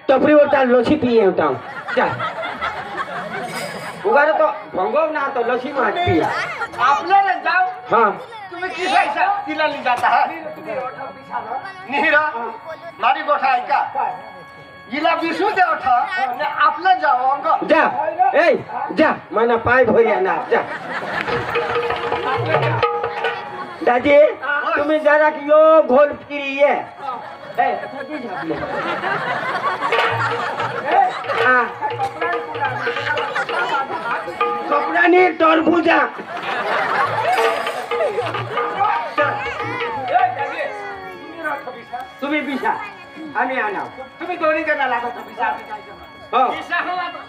टपरीवर लसी पिए होता उगार तो भंगव ना तो लसी मात पिया आपल्याला जाऊ हाँ तुम्ही किसायचा तिला ली जाता निहिरा मारी गोठा ऐका हिला बिसू दे ओठा आणि आपलं जाऊ अंग जा ए जा मना पाय भरिया ना जा दादी तुम्ही जरा यो घोल फिरी ये कपड़ा नहीं टरबूजा तुम्ही पिशा आम्ही आणा तुम्ही दोन्ही जण लागत हो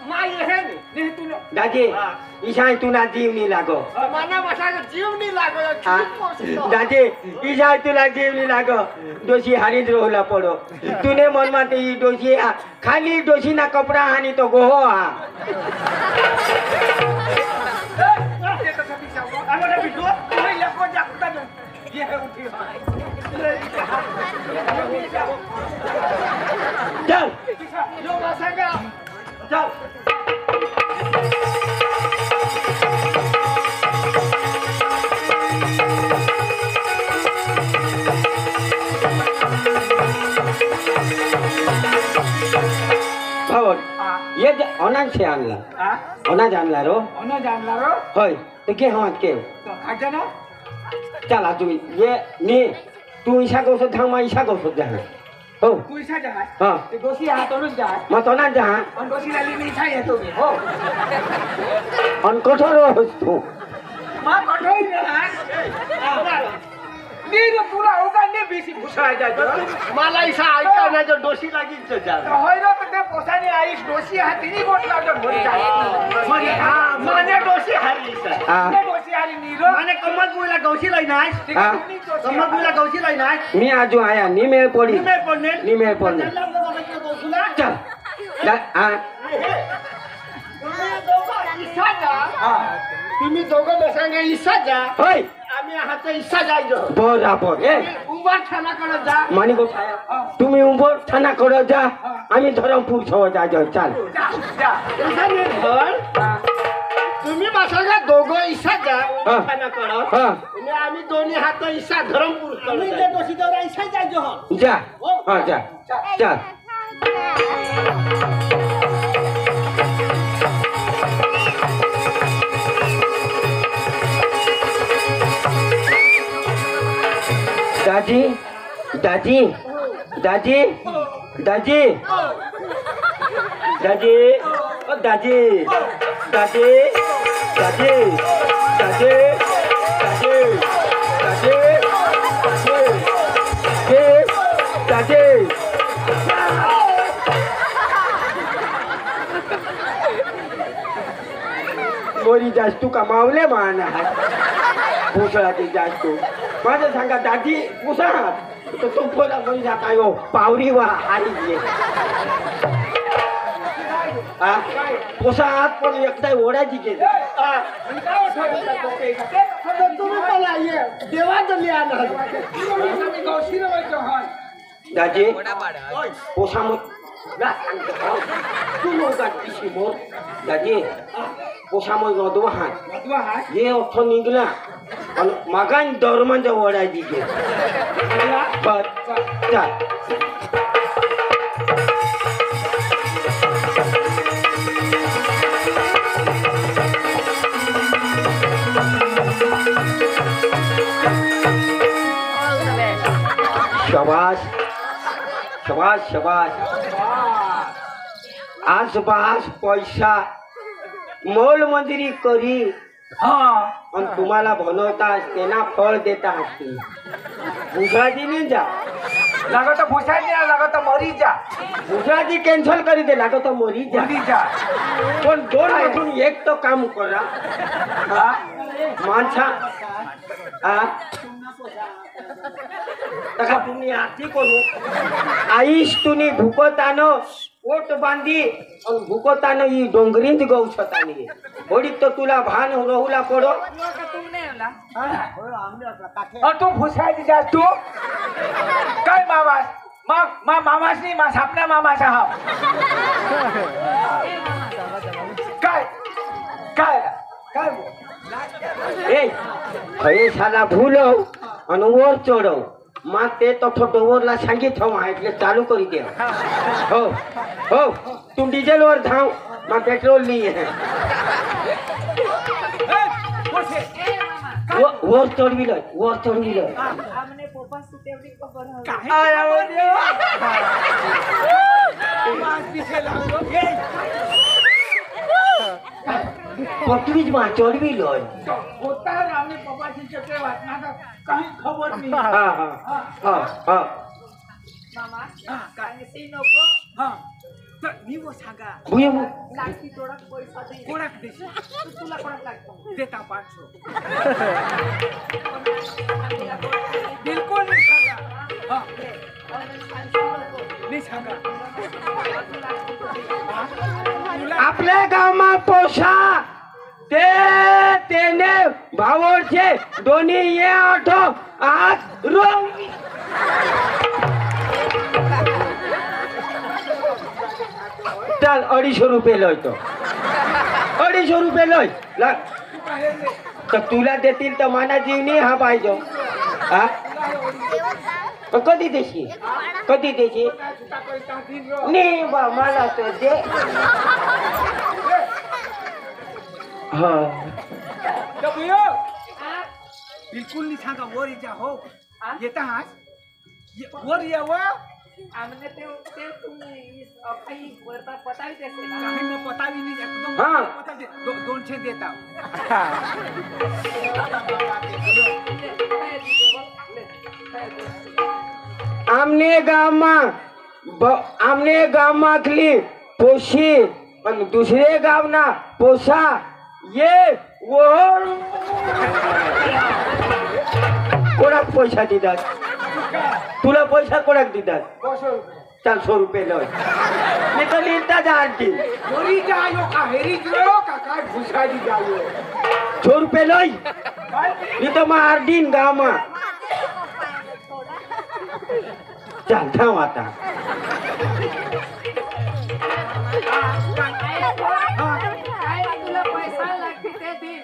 माई हे नाही तुला दादी ईशाय तुला जीव नहीं लागो मना बसायला जीव नाही लागत दादी ईशाय तुला जीव नहीं लागो दोषी हारीच रोहला पडो तूने मन माते ई दोषी खाली दोषी ना कपड़ा हानी तो गोहो हा चल चल ये अनाज से आणला अनाज आणला रो अनाज आणला रो होय तो के हात के तो खाजा ना चला तू ये नी तू ईशा को थांग मा ईशा को जहा हो तू इसा जाय हां ते दोषी हातोनच जाय मग तो ना जहा पण दोषीला ली इसा येतो मी हो अन कठोर तू मा कठोर ना मी तुला उगाने बेसी घुसाय जाय मला इसा ऐका ना जो दोषी लागीच जा होयरो तर ते पोसाने आईस दोषी हा तिनी गोट लावतो घरी जाय म्हणे हा म्हणे दोषी हारी इसा ते दोषी हारी नीरो म्हणे कमल बुईला गौशी लाई नाय कमल बुईला गौशी लाई नाय मी आजो आया निमेळ पडी निमेळ पडणे चल तुम्ही दोघं बसांगे इसा जा होय आम्ही हात इसा जायचो बराबर ए उभा ठाणा कडे जा मानी गो तुम्ही उंबर ठाणा कडे जा आम्ही धरमपूर छव जाजो चाल जा तुम्ही बसांगे दोघं इसा जा ठाणा कडे आणि आम्ही दोन्ही हात इसा धरमपूर कडे ते दोषी दरा इसा जायचो जा हां जा चल दादी दादी दादी दादी दादी ओ दादी दादी दादी दादी दादी दादी दादी मोरी जास्तू कमावले माना भूसळा ते जास्तू माझं सांगा दादी पुसा तो तू पोरा कोणी जाता यो पावरी वा हारी ये आ पोसा हात पण एकदा ओढायची गेली तुम्ही मला ये देवा दली आणा दादी पोसा मग तू लोक पिशी मोर दादी पोसा मग नदवा हात ये अर्थ निघला आणि मागान दरमांच्या ओढायची गेली बर चल शाबाश शाबाश शाबाश आसपास पैसा मोल मंदिरी करी आणि तुम्हाला बनवतास त्यांना फळ देता असते भुसाजी नाही जा लागत भुसाजी लागत मरी जा भुसाजी कॅन्सल करी दे लागत मरी जा पण दोन अजून एक तो काम करा माणसा तका तुम्ही आती करू आईश तुम्ही भूकतानो ओट बांधी आणि भूकतानो ही डोंगरीच गवछतानी होडी तो तुला भान रहुला पडो तू भुसाजी जा तू काय बाबा मग मामाच नाही मा सापना मामाचा हा काय काय काय ए खरे साला भूलव आणि वर चढव मग ते तो फोटो वरला सांगित हो એટલે चालू करी दे हो हो तुम डीजल वर धाव मग पेट्रोल नाही आहे वर चढविलं वर चढविलं आमने पप्पा से तेवढी खबर हवी काय पटवीच मा चढविलं होता आम्ही पप्पाची चक्रे वाचणार काही खबर नाही हा हा हा हा मामा काय ते नको हा तर मी वो सांगा भुया लाठी तोडा पैसा दे कोणाक देशी तुला कोणाक लागतो देता 500 बिलकुल नाही सांगा हा नाही सांगा आपल्या गावात पोषा तेने भावोरचे दोन्ही ये आठो आज रोज चाल 250 रुपये लय तो 250 रुपये लय तर तुला देतील तर माना जीव नाही हा पाहिजे हा कधी देशी कधी देशी नाही बा मला तर दे हा बिलकुल नहीं सांगा वर जा हो येता हाच वर याव आमने ते तुम्ही काही वरता पतावी देते ना काही मग पतावी नाही एकदम हा. पता दे 200 देता आमने गावातली पोशी पण दुसरे गावना पोसा ये वर कोणाक पैसा देतात तुला पैसा कोणाक देतात चाल 100 रुपये लय मी तर लिहिता जा आणखी वरी जायो का हेरी जो का काय भुसाडी जायो 100 रुपये लय मी तर मारडीन गावा चाल थांब आता काय तुला पैसा लागते ते दे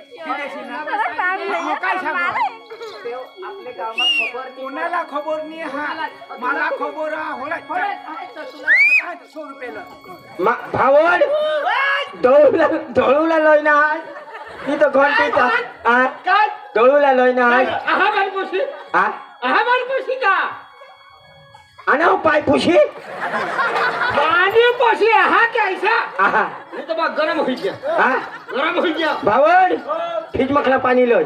काय सांगा आपल्या गावात खबर नाही कोणाला खबर नाही हा मला खबर हा होला तुला 100 रुपये भावड दळूला लय ना मी तर घंटीचा काय दळूला लय ना आहा बाई पोशी आहा बाई पोशी का आणा पाय पुशी पानी पोशी आहा कैसा आहा ये तो बा गरम होई गया हा गरम होई गया भावड फ्रीज मखला पाणी लय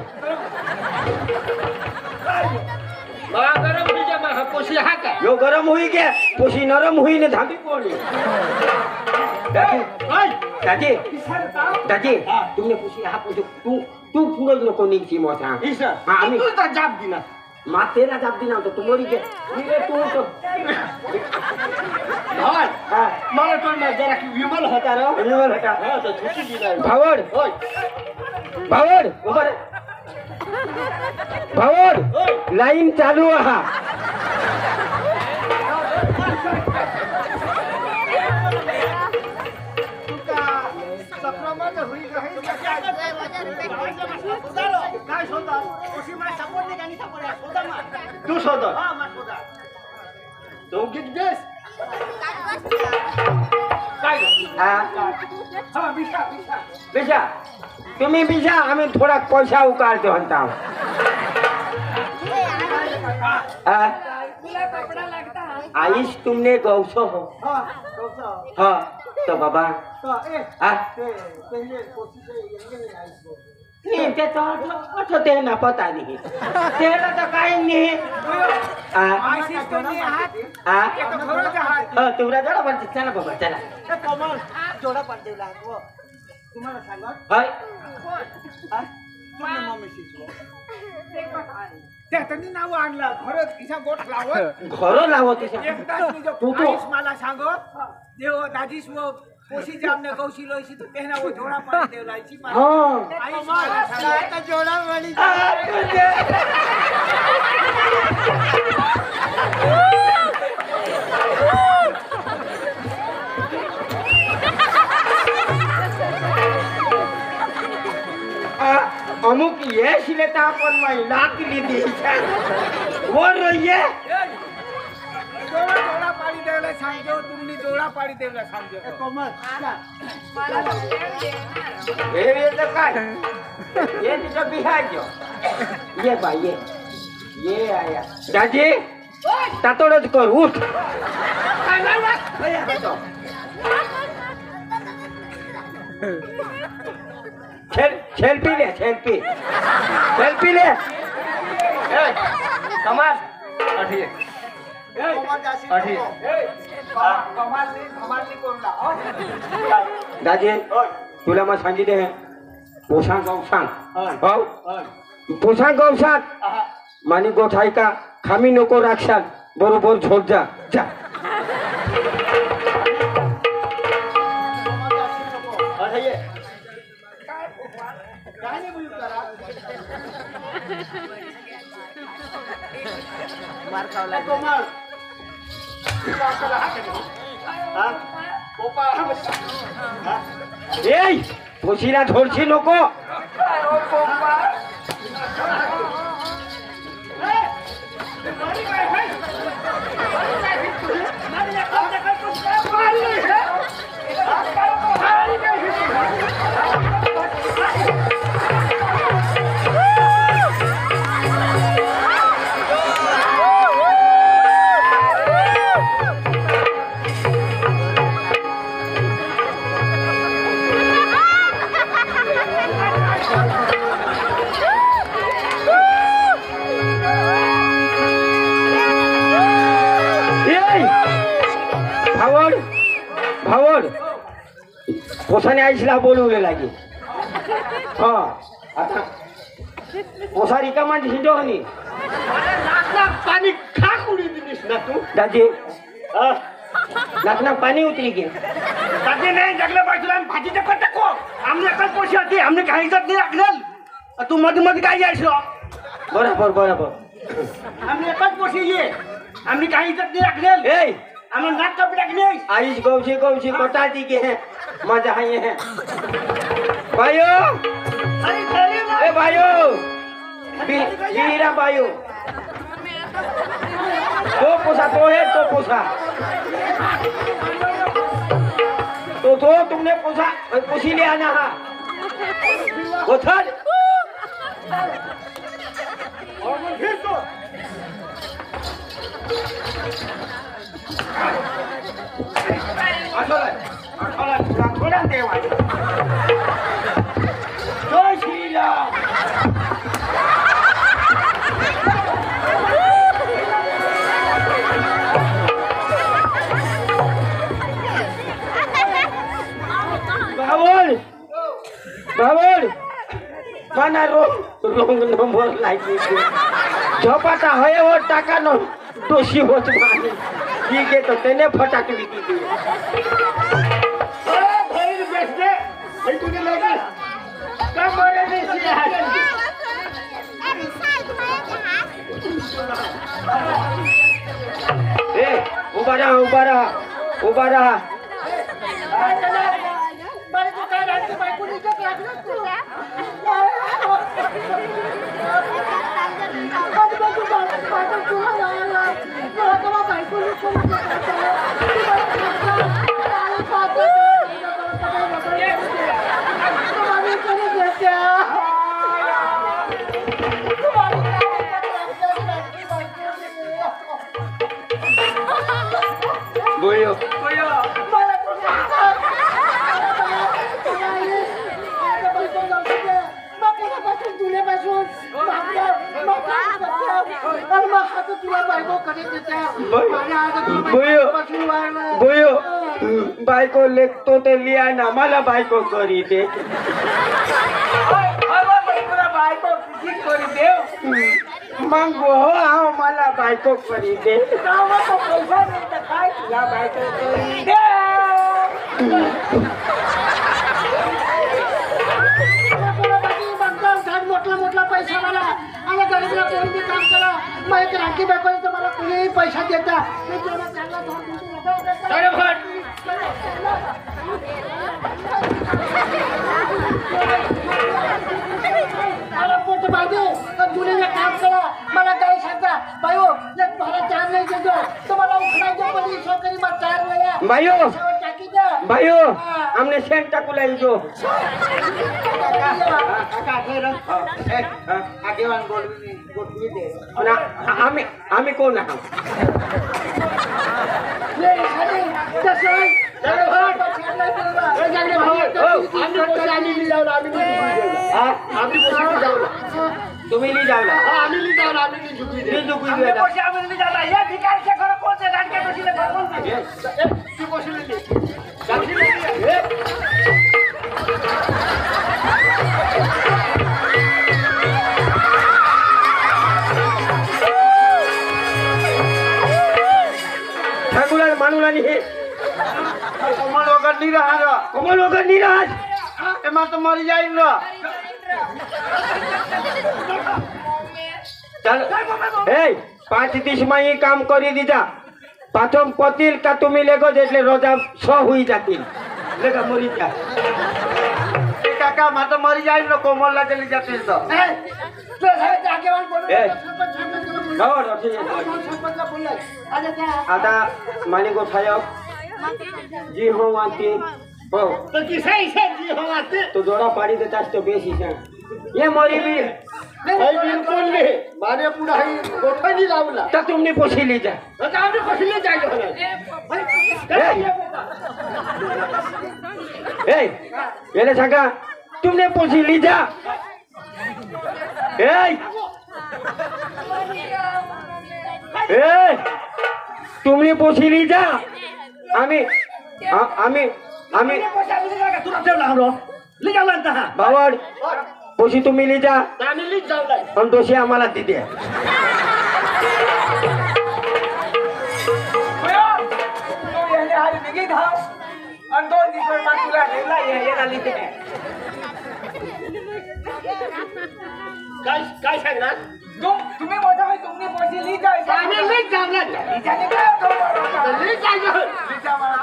बा गरम होई गया बा पोशी आहा का यो गरम हुई क्या पुशी नरम हुई ने धाबी पडली दादी दादी तुमने पुशी हा पुशी तू पुढे नको निघची मोठा हा आम्ही तू तर जाब दिना मातेला जाब दिना होतो तू मोरी गे निरे तू तो भाई हा मला तो ना जरा विमल होता रे विमल होता हां तो छुट्टी दिला भावड होय भावड उभा भावड लाईन चालू आहा सक्रमण होई गई काय सोदा उसी मला सपोर्ट नाही गाणी सपोर्ट सोदा मा तू सोदा हां मा सोदा तो गिट देस काय हा हां बिशा बिशा तुम्ही बिशा आम्ही थोडा पैसा उकारतो म्हणता हा तुला कपडा लागता आईश तुमने गौसो हो हां कोसा हा तो बाबा तो ए हा ते पहिले कोसी से यंगे नहीं आई सो नहीं ते तो ते ना पता नहीं तेरा तो काही नहीं आईसी तो नहीं हात हा ये तो खरोचा हात हा तुमरा जरा पण चला बाबा चला ते कमल जोडा पाडते लागो तुम्हाला सांगा हाय हा तुम्ही मम्मी शिकलो ते काय त्या त्यांनी नाव आणलं खरंच किसा गोठ लावत घर लावत एकदाच मी जो तू आईस मला सांगो देव दाजीस वो पोशी जामने कौशी लोईसी तो तेहना वो जोडा पाडी देव लाईची हा आईस मला सांगो जोडा पाडी बेटा अपन महिला के लिए दी वो रहिए डोळा पाडी द्यायला सांगतो तुम्ही डोळा पाडी द्यायला सांगतो कोमल मला वेळ दे ना. ये तो काय ये तो बिहार जो ये भाई ये आया दादी तातोडच कर उठ सेल्फी ले सेल्फी ले कमाल अठी अठी कमाल करून दादी तुला मग सांगितले हे पोशाख गौशाख हो पोशाख गौशाख मानी गोठाई का खामी नको राक्षात बरोबर झोप जा जा ए पोशीला धोडशी नको भावड पोसाने आईसला बोलवले लागे हा आता पोसा रिकामा झिंडो हनी पाणी खा कुडी दिलीस ना तू दादी नाकना पाणी उतरी गे दादी नाही जगलं पाहिजे आम्ही भाजीच्या पण टाको आम्ही एकच पोशी होती आम्ही काही इज्जत नाही लागलं तू मध्ये मध्ये काय यायचो बरोबर बरोबर आम्ही एकच पोशी ये आम्ही काही इज्जत नाही लागलं ए आम्ही नाक कपडे नाही आईस गौशी गौशी कोटाती के हैं मजा आए हैं भाइयो अरे खेली ना ए भाइयो वीरा भाइयो तो पोसा तो तुमने पोसा पोसी ले आना हा उधर और फिर तो थोड़ा देवा जय श्री राम बाबूल माना रोंग नंबर लागी झोपाटा होय वो टाका नो दोषी होत माने ठीक आहे तो त्याने फटाकली ती भाई बेच दे भाई तुझे लगा कब बोले नहीं सी ए उभा रहा बड़े तो कह रहे थे भाई को नीचे क्लास में तू बोलियो बोयो बायको लेखतो ते लिया ना मला बायको करी दे मग हो मला बायको करी दे मोठा पैसा मला आणि गरीबला कोणी काम करा मग एक राखी दाखवली तर मला कुणीही पैसा देता मी तुला चांगला मला पोट पाहिजे भाइयों टाकी जा भाइयों हमने सेंट टाकू लाई जो काका आगे आगेवान बोलवी गोठवी दे ना आम्ही कोण आहोत ये खाली जसोय जागडे भाऊ आम्ही पोसे आम्ही लिजावला आम्ही लिजावला तुम्ही ली जावला आम्ही लिजावला आम्ही झुकवी दे झुकवी आम्ही दे पोसे आम्ही लिजावला या ठिकाणचे घर कोणते दांडके बसले कोण ती पोसे लिली गांधी लिली ठाकुरार मानुलानी हे कमल वगैर नहीं रहा रा कमल वगैर निराज एमा तो मर जाई रा चल ए 5 दिवस में ही काम करी दीजा प्रथम पतील का तुम्ही लेगो जेटले रोजा 100 हुई जातील लेगा मरी जा ए काका मा तो मर जाई रा कोमल ला चली जाते तो तो आगेवान बोल ए गवर आता माने को साहेब जी हो वांती हो तो किसे इसे जी हो आते तो जोड़ा पाड़ी देता तो बेसी से ये मोरी भी भाई बिल्कुल नहीं माने पूरा ही गोठा नहीं लावला तो तुमने पोसी ली जा तो हमने कुछ ले जाएगा ए ये सगा तुमने पोसी ली जा ए तुमने पोसी ली जा आम्ही बावड पोशी तुम्ही ली जा आम्ही लीच जावला पण दोषी आम्हाला तिथे काय सांगणार तुम्ही मोठा भाई तुमने पैसे ली जाए आम्ही लीच जावला जाने का लीच जायचं लीचा मला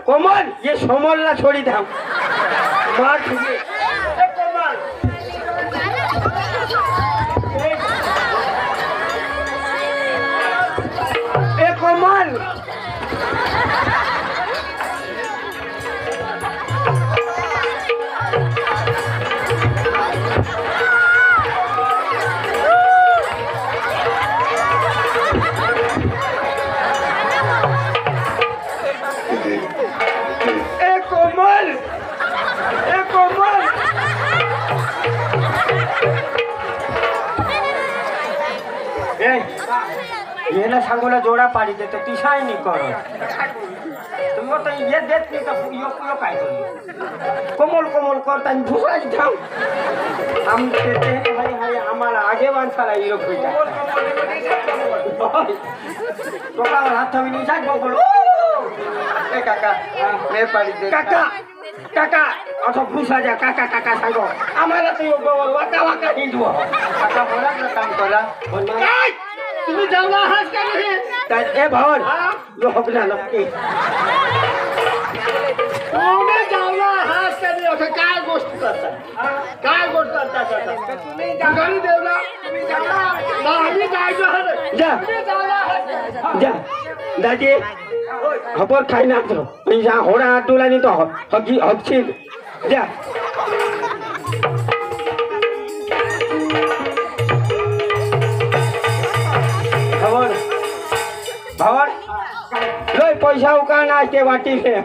कोमल ये सोमलला छोड़ी था मार तुझे ए कोमल येना सांगोला जोडा पाडी देतो तिशाय नाही करत तुम्ही आता ये देत नाही तर यो काय करू कोमल कोमल करता भुसाची ठाव आमचे ते हाय हाय आम्हाला आगेवान साला यो भेटा टोकावर हात ठेवून निशाच बोल ए काका ले पाडी दे काका काका असं भुसाच्या काका काका सांगो आम्हाला तर यो गोवर वाका वाका हिंदू काका बोला ना काम करा तुम्ही जावला आहात का नाही ए भावन यो हकला नक्की तुम्ही जावला आहात का नाही असं काय गोष्ट करता काय गोष्ट करता तुम्ही घरी देवला तुम्ही जावला आम्ही जायचो आहोत जा तुम्ही जावला आहात जा दादी खबर खाई ना तो पैसा होडा आटूला नाही तो हकी हकशील जा भावन भावन लोय पैसा उकाना के वाटी है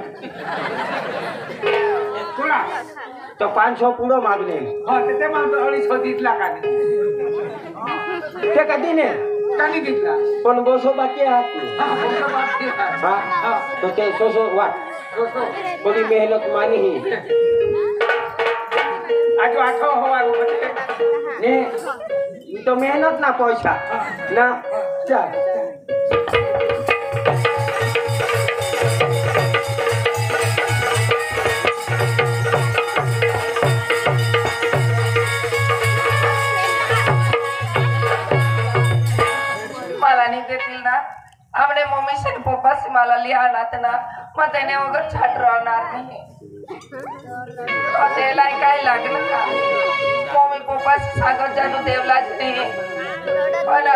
तो 500 पुरो मागले हा ते माणसं 250 लाखाने ते कधी ने कानी घेतला पण बसो बाकी आहात हा तो ते सोसो वाट थोड़ी मेहनत मानी ही आज आठव हवा ने तो मेहनत ना पैसा ना चल मला नाही देतील ना आपले मम्मी से पप्पा से मला लिहानात ना मग त्याने वगैरे छाट राहणार नाही त्याला काय लागलं का मम्मी पप्पाशी सांगत जाणू देवलाच नाही पण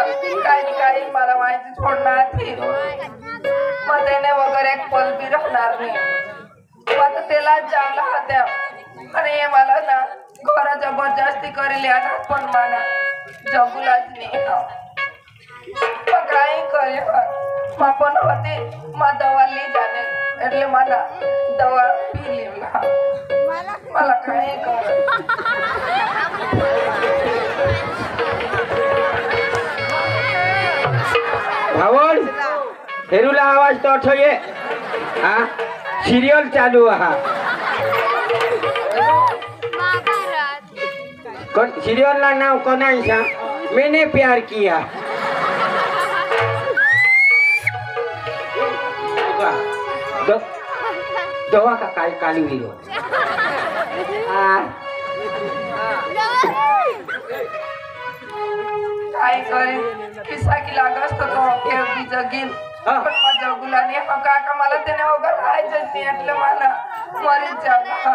काही मला माहिती सोडणार नाही मग त्याने वगैरे एक पल बी राहणार नाही मग त्याला चांगला होत्या आणि हे मला ना घरा जबरदस्ती करेल याना पण मला जगूलाच नाही मग काही करे मग पण होते मग दवा ली जाणे એટલે मला दवा पी मला काही कर भावड हेरूला आवाज तो अठो ये हा सिरियल चालू हा सीरियल ला नाव कोणाचा मैंने प्यार किया दवा का काय काली विरो काय करेन किस्सा की लागस तो एवढी जगीन पण माझ्या गुलाने काका मला त्याने वगैरे राहायचंच नाही એટલે मला मरीच जागा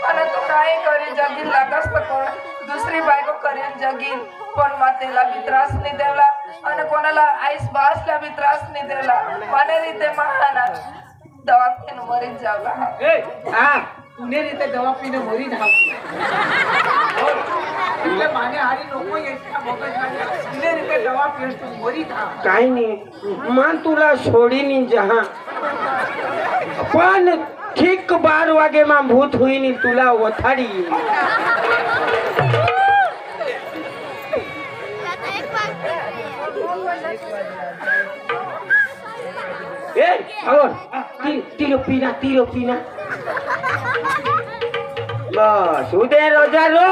आणि तो काय करे जगीन लागस तो कोण दुसरी बायको करेन जगीन पण मातेला बी त्रास नाही देवला आणि कोणाला आईस बासला बी त्रास नाही देवला माने रीते महाना दवा पीन मरीच जागा पुणे रीते दवा पीने मरी जाव એટલે માને હારી લોકો એટલા મગજમાં પુણે रीते दवा પીને તું મરી જાવ काही नाही मान तुला सोडीनी जहा पण ठीक 12 वागे मा भूत हुई नी तुला वथाडी ए और तीरो पीना बस उदय रोजा रो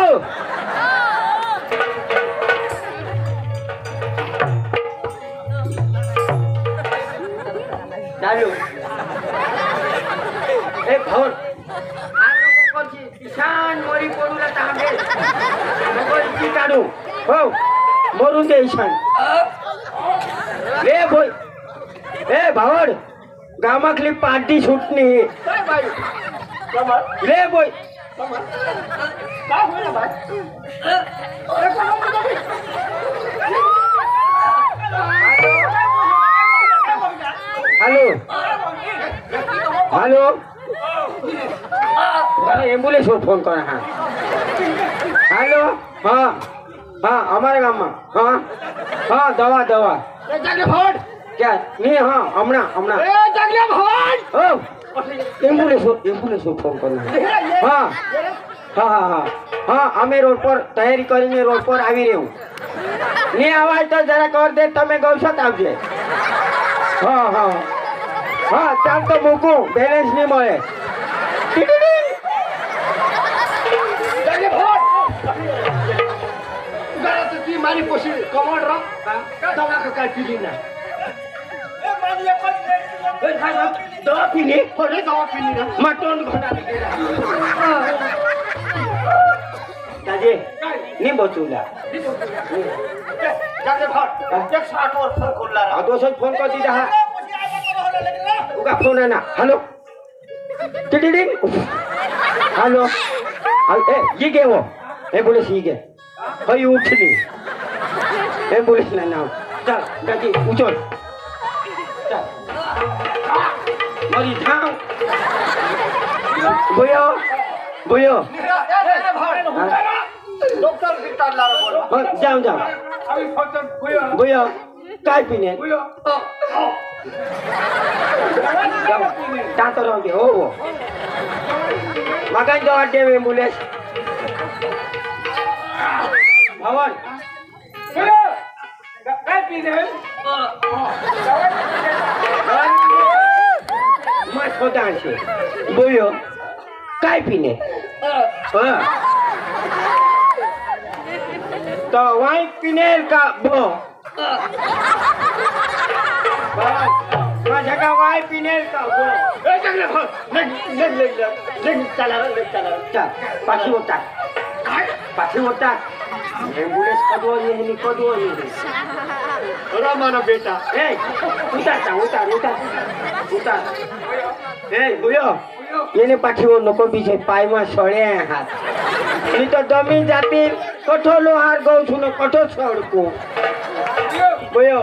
चालू ए भाऊ आ लोक ईशान मरी पडूला तांबे नको इथे काढू हो मरून दे ईशान ए बोय ए भावड गावातली पार्टी सुटणी काय बाई कमर रे बोय कमर काय होईल बाई अरे हेलो हेलो अरे एम्बुलेंस को फोन कर हाँ हेलो हाँ हाँ हमारे गाँव में हाँ हाँ दवा दवा क्या नहीं हाँ हमना हमना ओ एम्बुलेंस को फोन करना हाँ हाँ हाँ हाँ हाँ हमें रोड पर तैयारी करेंगे रोड पर आ रहे हूँ नहीं आवाज तो जरा कर दे तमें गौशात आवजे हाँ हाँ हाँ चाल तो मूकू बैलेंस नहीं मळे मारी पोशी कमर रो दवा का काय पीली ना दवा पीली अरे दवा पीली ना मटन घोड़ा दादी नहीं बचूला जाके भाग 160 और फोन खोल रहा दोस्तों फोन कर दी रहा उनका फोन है ना हेलो टिटिटिंग हेलो ए ये क्या वो एम्बुलेंस ये क्या भाई उठ नहीं एम्बुलेंस ना ना चल दादी उचल चल मरी थाम बोयो बोयो डॉक्टर विक्टर ला बोलो जाओ जाओ अभी फोन बोयो बोयो काय पिने बोयो तातो रंगे हो मगन जो अड्डे में एम्बुलेंस भवन बोयो काय पीने मत होता है बोयो काय पीने तो वाइन पीने का बो माझ्या का वाइन पीने का बो ए जगले भाग नहीं चला चल पाछी होता एम्बुलेंस कदो ये अरे मानो बेटा ए उतार ए बुयो येणे पाठीवर नको बिछे पायमा सळे हात मी तो जमीन जातील कठो लोहार गौ सुनो कठो सडको बुयो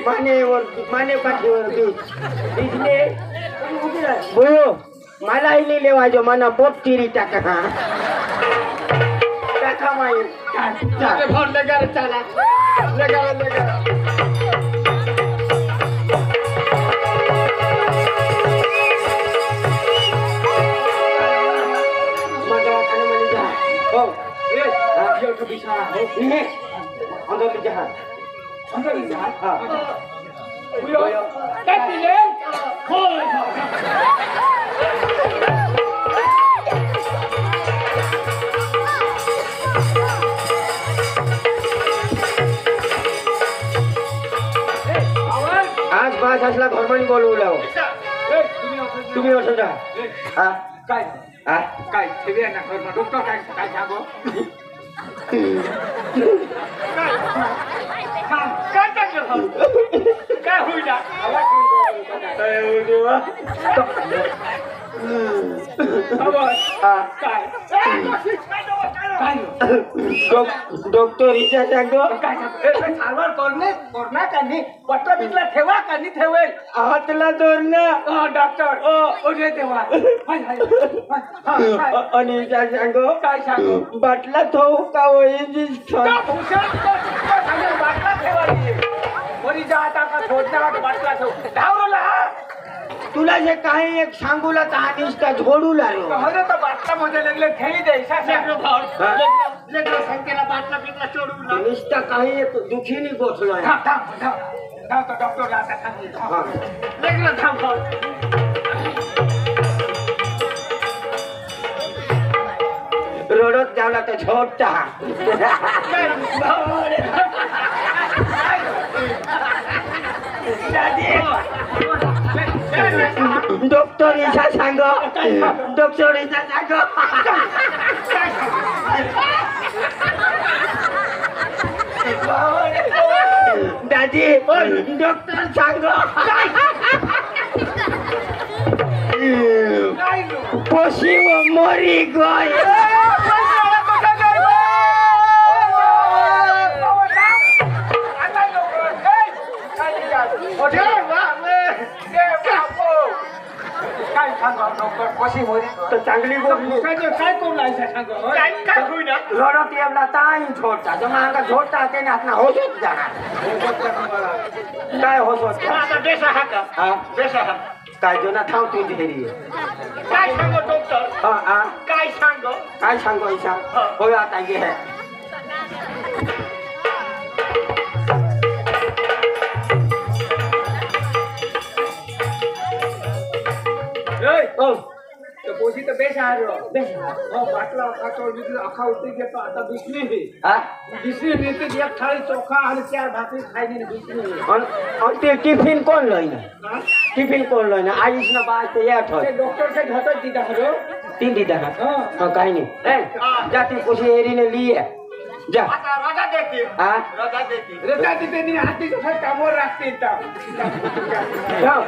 माने पाठीवर बीजने बुयो मलाही नाही लेवायचो मना पोट चिरी टाका हा टाका माई आज पाच असला घरमानी बोलवू लाव तुम्ही असं जा हा काय हा काय ठेवी ना घरमा डॉक्टर काय काय सांगो काय टाकलं काय होईल डॉक्टर इच्छा सांगतो सारवार करणार का नाही पट्टा बिटला ठेवा का नाही ठेवेल हातला दोरणं डॉक्टर ओझे तेव्हा आणि इच्छा सांगो काय सांगू बाटला थोऊ का होईल बाटला ठेवा बरी जाता का थोडणार बाटला ठेव धावला तुला जे काही एक सांगूला तर हा निष्ठा झोडू लागलो अरे तर बाटला मध्ये लागले ठेवी द्यायचा संख्येला बाटला बिटला चोडून निष्ठा काही एक दुखीनी गोठलोय डॉक्टरला आता सांगितलं थांब रडत जावला तर झोडता डॉक्टर इच्छा सांग डॉक्टर इच्छा सांग दादी डॉक्टर सांग पोशी मरी गय काय सांगा डॉक्टर कशी मोरी तर चांगली गोष्ट काय करून लायचा सांगा काय होईल रडत येवला ताई झोडता जमा अंगा झोडता ते ना होत जाणार काय होत आता बेसा हा का हा बेसा हा काय जो ना थांब तू घरी काय सांगो डॉक्टर हा हा काय सांगो काय सांगो इच्छा हो आता ये है पोशी तर बेस आहे बाटला खातो बिकली अखा उतरी घेतो आता बिकली हा बिसरी नीती एक थाळी चोखा आणि 4 भाकरी खायनी बिकली आणि ते टिफिन कोण लईना टिफिन कोण लईना आईस ना बाय ते या ठोय डॉक्टर से घटत दिदा हरो 3 दीदा हा काही नाही ए जाती पोशी एरीने लिए जा आता रजा देते हा रजा देते नी हाती जो कामोर राखते जाओ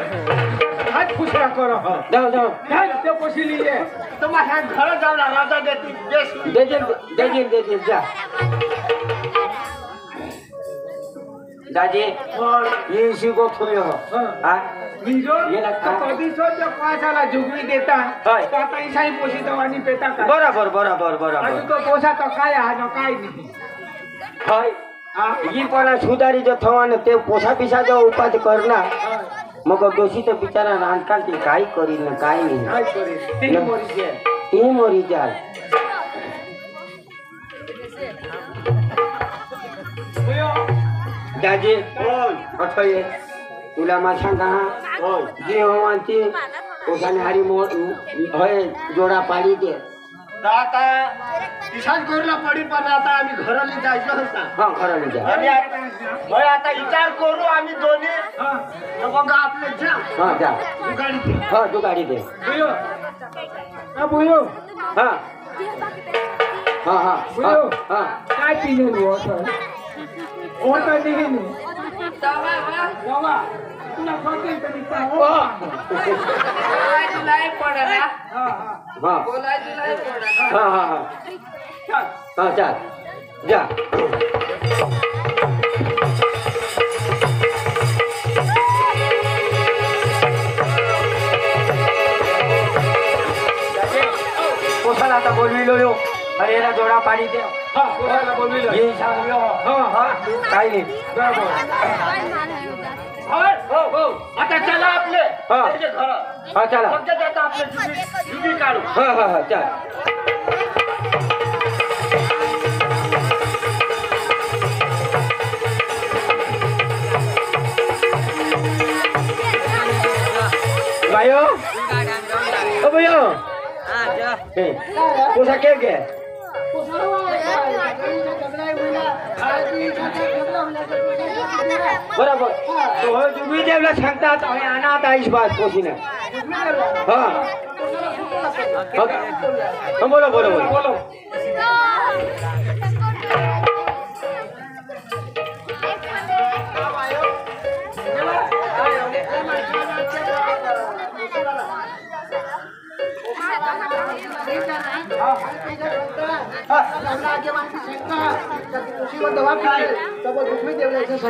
हात खुशरा करो जाओ जाओ ते पोशी लिए तुम्हारे घर जावला रजा देती देजील जा दाजी ये शिको ठोयो हा मीरो ये लगता तो कभी सो जो पासाला जुगवी देता हाय तो आता इसाई पोशी दवानी पेता का बरोबर आज तो पोसा तो काय हा न काय नाही हाय ही पण सुधारी जो थवाने ते पोसा पिसा जो उपाय करना मग दोषी तो बिचारा रांधकाल ते काय करीन ना काय नाही काय करे ती मोरी जे ती मरी जाल दाजी अठये तुला मा सांगा जे होवांची पोसाने हारी मोड होय जोडा पाडी दे आता किसान कोरला पडी पण आता आम्ही घराला जायचं होता हा खरं जा आम्ही आता विचार करू आम्ही दोन्ही बघा आपले जा हा जा गाडी दे हा तू गाडी दे बुयो बुयो हा हा हा बुयो हा काय पिणे वॉटर वॉटर निघे दवा दवा तुला फकीर तरी बोलायला पडला हा बोलायला पडला हा हा हा हा चाल जा कोसाला आता बोलविलो यो अरे याला जोडा पाणी दे ये सांगलो काय नाही आता चला आपले हा. त्याचे घरं. हा चला फक्त त्याचं आपलं जुडी काढू हा हा हा चाल भाइयों ओ भाइयों कोसा के बरोबर तो हो तुम्ही देवला सांगतात आणि अनाथ आईश बात कोशीने हा बोलो बोलो बोलो बोलो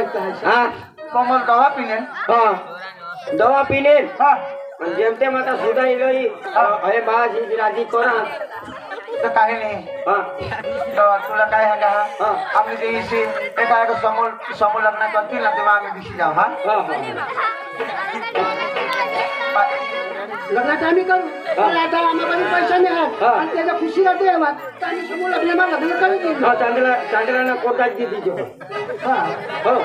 कमल दवा पिणे दवा पिले जेमते माता सुधा इलोई अरे माझी राजी कोणा तर काही नाही तुला काय आहे का आम्ही जे इथे एका समोर समोर लग्न करतील ना तेव्हा आम्ही दिशी जाऊ हा लग्नाचं आम्ही करू पण आता आम्हाला पैसा मिळाला आणि त्याच्या खुशी राहते आम्ही समोर लग्न कमी केलं चांदला कोटाच दिदी हो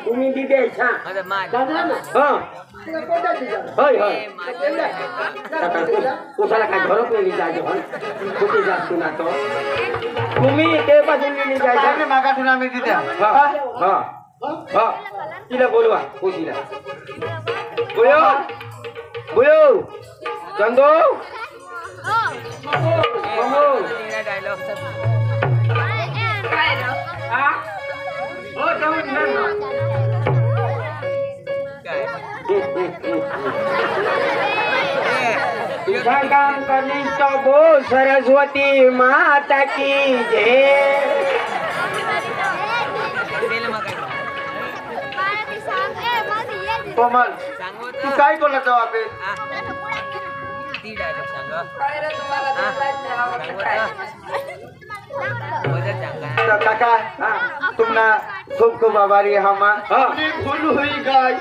तुम्ही दिदे होय होय कोसाला काय घरों पेली जायचो कुठे जास्त ना तो तुम्ही ते पासून गेली जायचं मागाठून आम्ही तिथे हा हा हा तिला बोलवा कोशीला बोयो बोयो चंदो काम करनी तो गो सरस्वती माता की जय कोमल तू काय बोलला जवाब काय रे तुम्हाला देवलाच आवडतं काय काका तुम्हाला खूप खूप आभारी हम भूल हुई गाय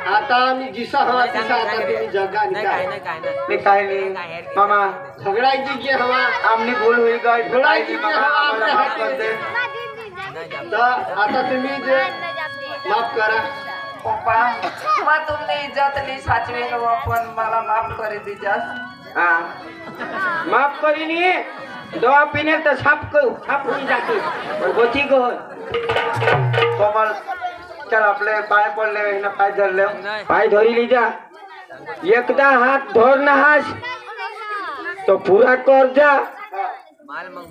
आता आम्ही जिसा हवा तिसा आता तुम्ही जगा नाही काय नाही मामा झगडायची की हवा आमनी भूल हुई गाय झगडायची हवा आमच्या हातमध्ये तर आता तुम्ही जे माफ करा पप्पा मग तुमने इज्जत ली साचवे पण मला माफ करी दीजास माफ करीनी दवा पीने तो साफ हुई जाती गोची को कोमल चल आपले पाय पडले ना पाय धरले पाय धरी लीजा एकदा हात धोर ना हास तो पूरा कर जा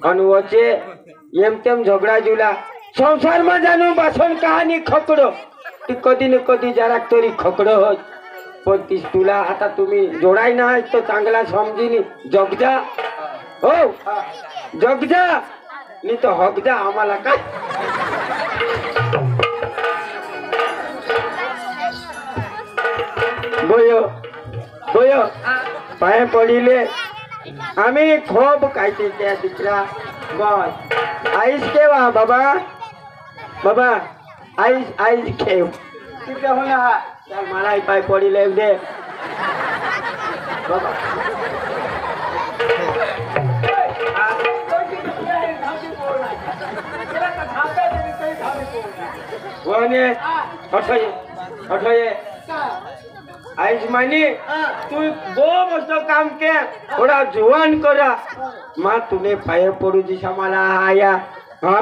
आणि वचे एम तेम झगडा जुला संसार में जाणू भाषण कहाणी खकडो ती कधी न कधी जरा तरी खकडो होत पण ती तुला आता तुम्ही जोडाय ना तो चांगला समजीनी जगजा हो जगजा नाही तो हकजा आम्हाला काय बोयो बोयो पाय पडिले आम्ही खूप कायचे त्या तिकरा बस आईस केवा बाबा बाबा आईस आईस खेव तिथे होणार हा चल मला पाय पडिले दे बाबा वने अठये अठये आईस मानी तू दो मस्त काम के थोडा जुवान करा मा तुने पाय पडू दिशा मला आया हा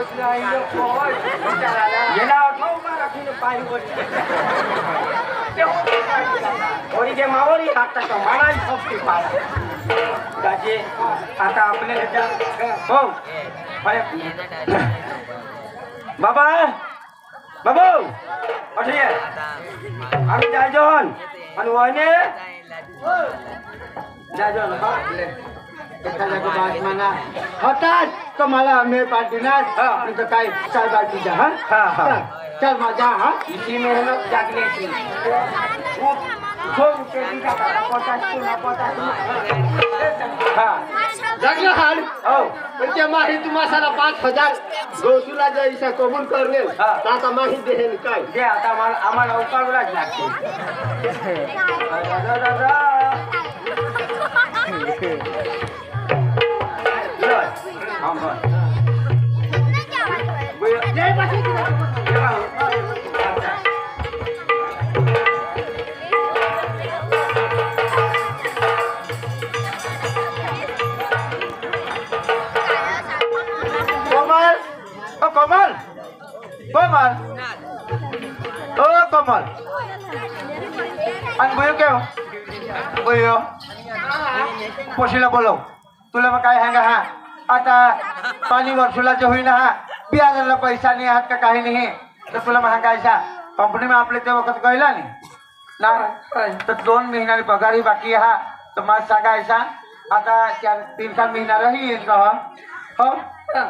बसले आहे होय विचारायला याला आठवू का राखीने पाय वरती ओरी जे मावरी हातात का मला सोपी पाय दाजे आता आपल्याला हो बाबा बाबू अठे आम्ही जायजोन आणि वने जायजोन हा एखाद्या बात म्हणा हठात तर मला मेळ पाठविणार नाही तर काय चाल बाजू जा हा हा हा चल माझा हा इसी मेहनत जागने की खूप केली का हा जगलं हाड हो पण त्या माही तुम्हाला 5,000 गोसूला जैसा कबूल करले हा. तर आता माही देहेन काय जे आता आम्हाला उकाळूलाच लागते कोमल ओ कोमल कोमल ओ कोमल आणि बुयो केव बुयो पोशीला बोलव तुला मग काय सांगा हा आता पाणी वर्षुलाचे होईना हा बियाणाला पैसा नाही आहात का काही नाही तर तुला मग सांगायचा कंपनी में आपले ते वखत कळला नाही ना तर 2 महिन्याने पगारी बाकी हा तर मग सांगायचा आता 3-4 महिना राहील का हो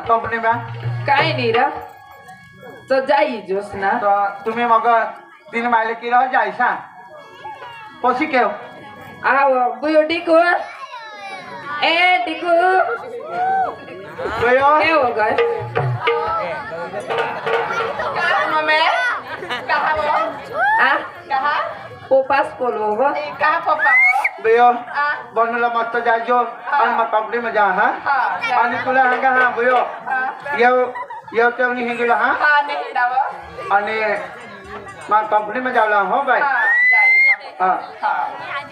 कंपनी में काय नाही रा तो जाई जोस ना तो तुम्ही मग 3 महिने की रह जायसा पोशी केव आव बुयो डिको ए डिको बुयो के हो गए मम्मी कहाँ वो कहाँ पोपास बोलो वो कहाँ पोपा बुयो बनला मस्त जायजो आणि मग कंपनी में जा हा आणि तुला सांगा हा बुयो येव तेवणी हिंगला हा हाँ नहीं डावा आणि मग कंपनी में जावला हो बाय हा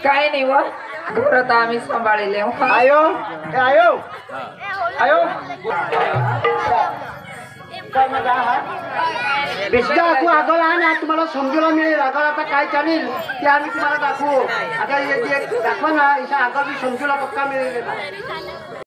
काय नाही वो घर तर आम्ही सांभाळले आयो ए आयो आयो बेसिका दाखवू आगळ आणि तुम्हाला समजूला मिळेल आगळ आता काय चालेल ते आम्ही तुम्हाला दाखवू आता दाखवा ना इशा आगळ समजूला पक्का मिळेल